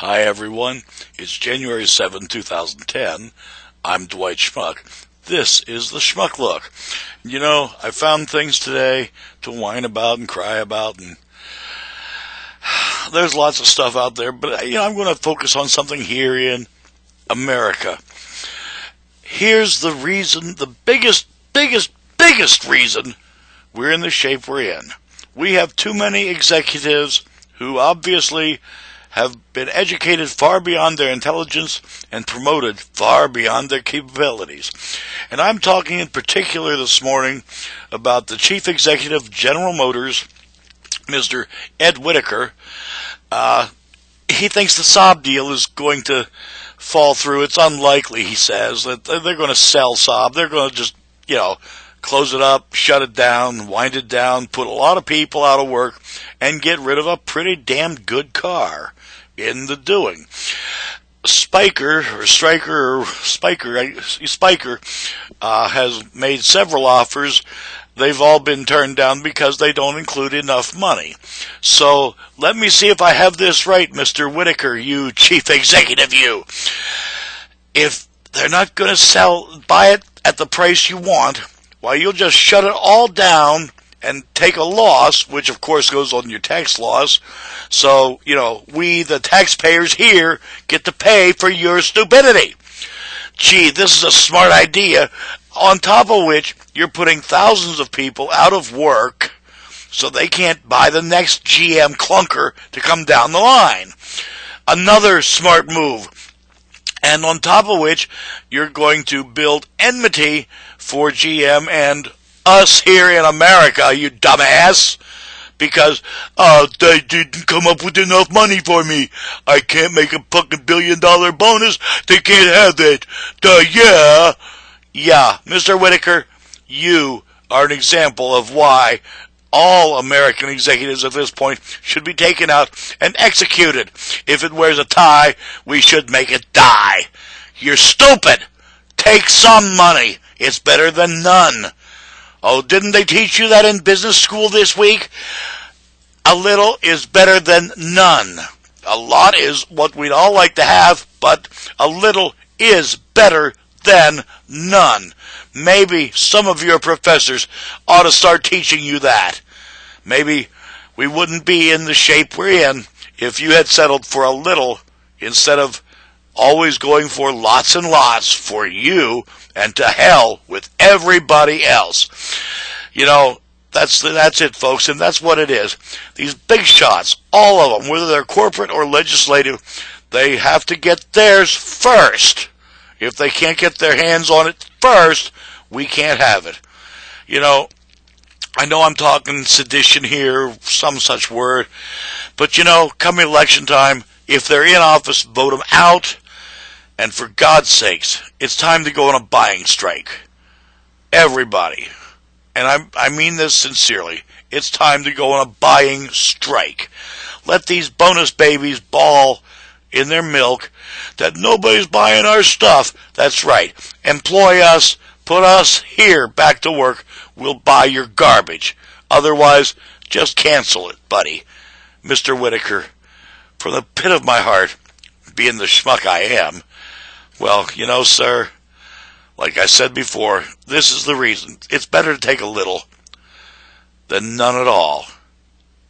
Hi everyone, it's January 7, 2010. I'm Dwight Schmuck. This is the Schmuck Look. You know, I found things today to whine about and cry about, and there's lots of stuff out there, but I'm going to focus on something here in America. Here's the reason, the biggest reason we're in the shape we're in. We have too many executives who obviously have been educated far beyond their intelligence and promoted far beyond their capabilities. And I'm talking in particular this morning about the Chief Executive of General Motors, Mr. Ed Whitacre. He thinks the Saab deal is going to fall through. It's unlikely, he says, that they're going to sell Saab. They're going to just, close it up, shut it down, wind it down, put a lot of people out of work, and get rid of a pretty damn good car in the doing. Spiker has made several offers. They've all been turned down because they don't include enough money. So let me see if I have this right, Mr. Whitacre, you chief executive, you. If they're not going to buy it at the price you want, well, you'll just shut it all down and take a loss, which of course goes on your tax loss. So, we, the taxpayers here, get to pay for your stupidity. Gee, this is a smart idea, on top of which you're putting thousands of people out of work so they can't buy the next GM clunker to come down the line. Another smart move. And on top of which, you're going to build enmity for GM and us here in America, you dumbass, because they didn't come up with enough money for me. I can't make a fucking $1 billion bonus. They can't have that. Yeah, Mr. Whitacre, you are an example of why all American executives at this point should be taken out and executed. If it wears a tie, we should make it die. You're stupid. Take some money. It's better than none. Oh, didn't they teach you that in business school this week? A little is better than none. A lot is what we'd all like to have, but a little is better than none. Maybe some of your professors ought to start teaching you that. Maybe we wouldn't be in the shape we're in if you had settled for a little instead of always going for lots and lots for you and to hell with everybody else. That's it, folks, and that's what it is. These big shots, all of them, whether they're corporate or legislative, they have to get theirs first. If they can't get their hands on it first, we can't have it. I know I'm talking sedition here, some such word, but come election time, if they're in office, vote them out. And for God's sakes, it's time to go on a buying strike. Everybody. And I mean this sincerely. It's time to go on a buying strike. Let these bonus babies bawl in their milk that nobody's buying our stuff. That's right. Employ us. Put us here back to work. We'll buy your garbage. Otherwise, just cancel it, buddy. Mr. Whitacre, from the pit of my heart, being the schmuck I am, well, sir, like I said before, this is the reason. It's better to take a little than none at all.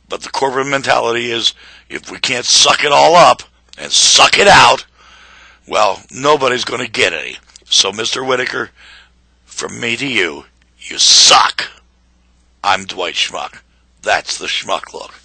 But the corporate mentality is, if we can't suck it all up and suck it out, well, nobody's going to get any. So, Mr. Whitacre, from me to you, you suck. I'm Dwight Schmuck. That's the Schmuck Look.